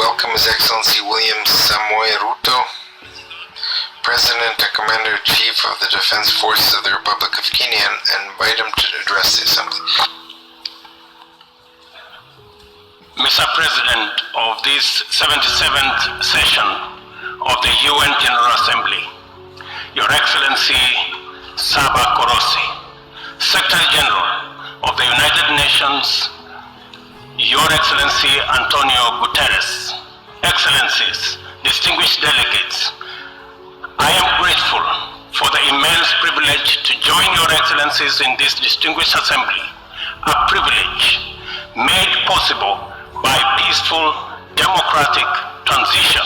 welcome His Excellency William Ruto, President and Commander-in-Chief of the Defense Forces of the Republic of Kenya, and invite him to address the Assembly. Mr. President of this 77th session of the UN General Assembly, Your Excellency Saba Korosi, Secretary General of the United Nations, Your Excellency Antonio Guterres, Excellencies, distinguished delegates, I am grateful for the immense privilege to join Your Excellencies in this distinguished assembly, a privilege made possible by peaceful, democratic transition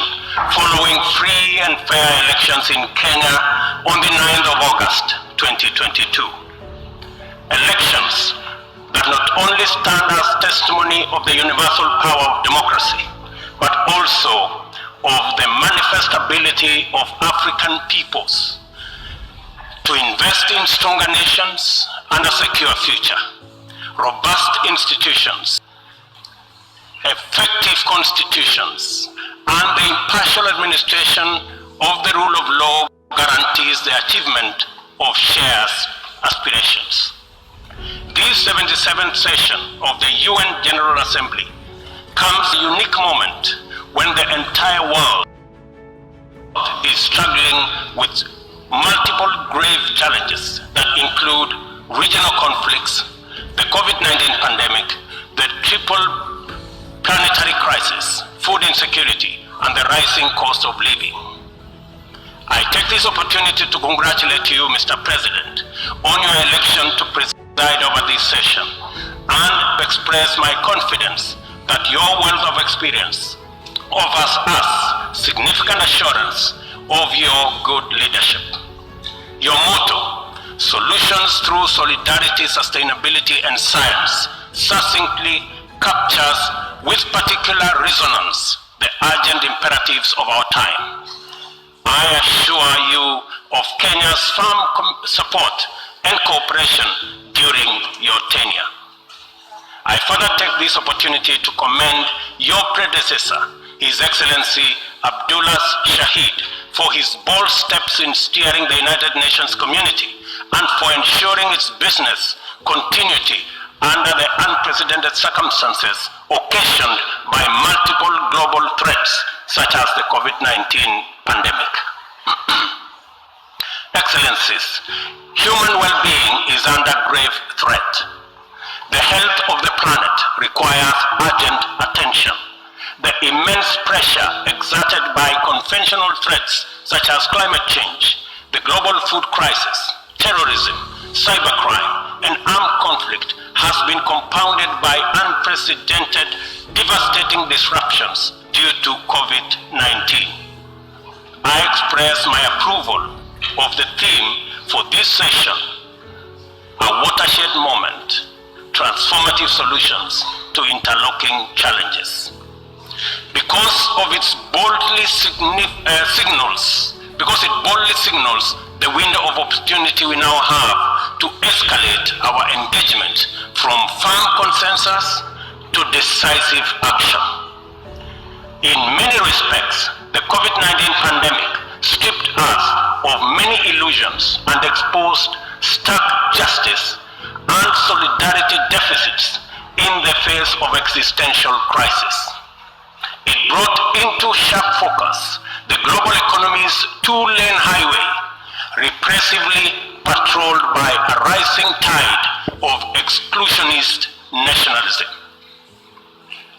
following free and fair elections in Kenya on the 9th of August 2022. Elections that not only stand as testimony of the universal power of democracy, but also of the manifest ability of African peoples to invest in stronger nations and a secure future, robust institutions, effective constitutions, and the impartial administration of the rule of law guarantees the achievement of shared aspirations. This 77th session of the UN General Assembly comes at a unique moment when the entire world is struggling with multiple grave challenges that include regional conflicts, the COVID-19 pandemic, the triple planetary crisis, food insecurity, and the rising cost of living. I take this opportunity to congratulate you, Mr. President, on your election to preside over this session and express my confidence that your wealth of experience offers us significant assurance of your good leadership. Your motto, solutions through solidarity, sustainability, and science, succinctly captures with particular resonance the urgent imperatives of our time. I assure you of Kenya's firm support and cooperation during your tenure. I further take this opportunity to commend your predecessor, His Excellency Abdullah Shahid, for his bold steps in steering the United Nations community and for ensuring its business continuity under the unprecedented circumstances occasioned by multiple global threats such as the COVID-19 pandemic. Excellencies, human well-being is under grave threat. The health of the planet requires urgent attention. The immense pressure exerted by conventional threats such as climate change, the global food crisis, terrorism, cybercrime, and armed conflict has been compounded by unprecedented, devastating disruptions due to COVID-19. I express my approval of the theme for this session, a watershed moment, transformative solutions to interlocking challenges. Because it boldly signals the window of opportunity we now have to escalate our engagement from firm consensus to decisive action. In many respects, the COVID-19 pandemic stripped us of many illusions and exposed stark justice and solidarity deficits in the face of existential crisis. It brought into sharp focus the global economy's two-lane highway, repressively patrolled by a rising tide of exclusionist nationalism,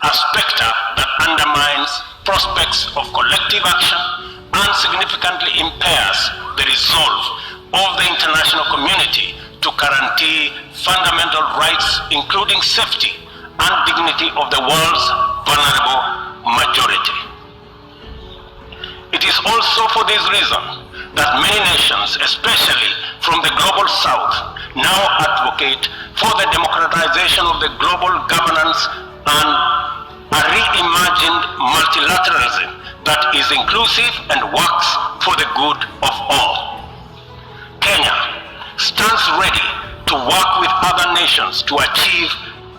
a specter that undermines prospects of collective action and significantly impairs the resolve of the international community to guarantee fundamental rights, including safety and dignity of the world's vulnerable majority. It is also for this reason that many nations, especially from the global south, now advocate for the democratization of the global governance and a reimagined multilateralism that is inclusive and works for the good of all. Kenya stands ready to work with other nations to achieve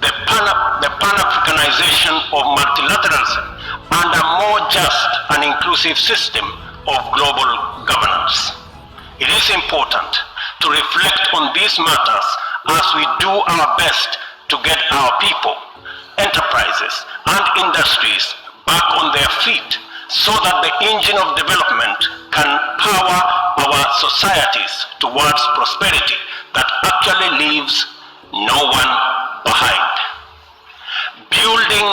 the pan-Africanization of multilateralism and a just and inclusive system of global governance. It is important to reflect on these matters as we do our best to get our people, enterprises, and industries back on their feet so that the engine of development can power our societies towards prosperity that actually leaves no one behind. Building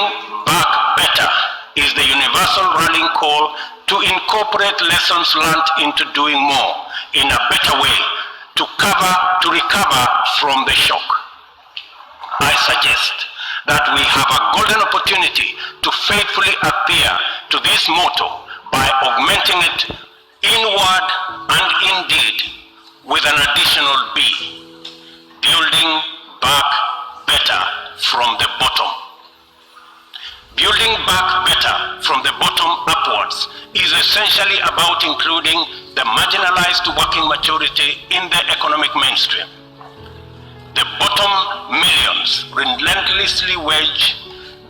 back better is the universal rallying call to incorporate lessons learned into doing more in a better way to recover from the shock. I suggest that we have a golden opportunity to faithfully adhere to this motto by augmenting it in word and in deed with an additional B, building back better from the bottom. Building back better from the bottom upwards is essentially about including the marginalized to working majority in the economic mainstream. The bottom millions relentlessly wage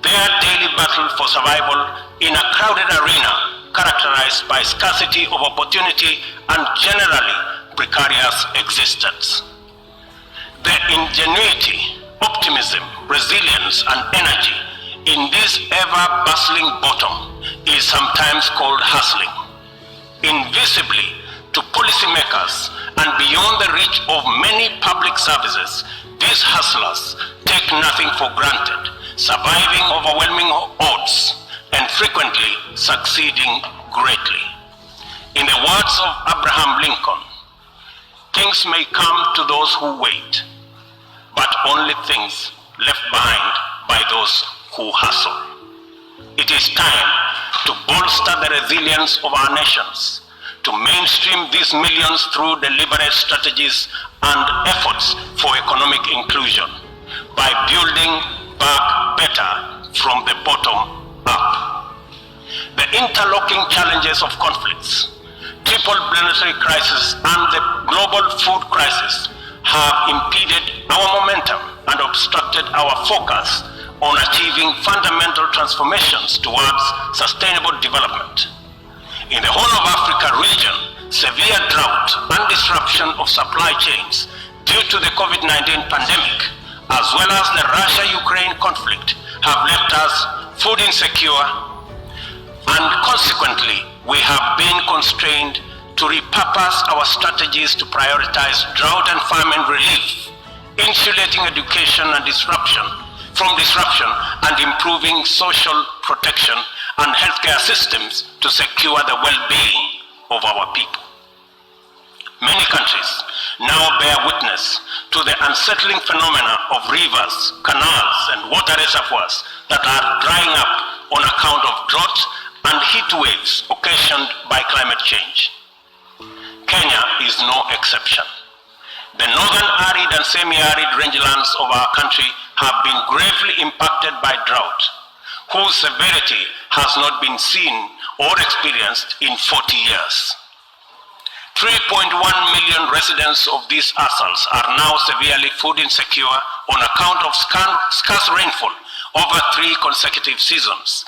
their daily battle for survival in a crowded arena characterized by scarcity of opportunity and generally precarious existence. The ingenuity, optimism, resilience, and energy in this ever-bustling bottom is sometimes called hustling. Invisibly to policymakers and beyond the reach of many public services, these hustlers take nothing for granted, surviving overwhelming odds and frequently succeeding greatly. In the words of Abraham Lincoln, things may come to those who wait, but only things left behind by those who hustle. It is time to bolster the resilience of our nations, to mainstream these millions through deliberate strategies and efforts for economic inclusion by building back better from the bottom up. The interlocking challenges of conflicts, triple planetary crisis, and the global food crisis have impeded our momentum and obstructed our focus on achieving fundamental transformations towards sustainable development. In the Horn of Africa region, severe drought and disruption of supply chains due to the COVID-19 pandemic, as well as the Russia-Ukraine conflict, have left us food insecure, and consequently, we have been constrained to repurpose our strategies to prioritize drought and famine relief, insulating education and from disruption, and improving social protection and healthcare systems to secure the well-being of our people. Many countries now bear witness to the unsettling phenomena of rivers, canals, and water reservoirs that are drying up on account of drought and heat waves occasioned by climate change. Kenya is no exception. The northern arid and semi-arid rangelands of our country have been gravely impacted by drought, whose severity has not been seen or experienced in 40 years. 3.1 million residents of these ASALs are now severely food insecure on account of scarce rainfall over 3 consecutive seasons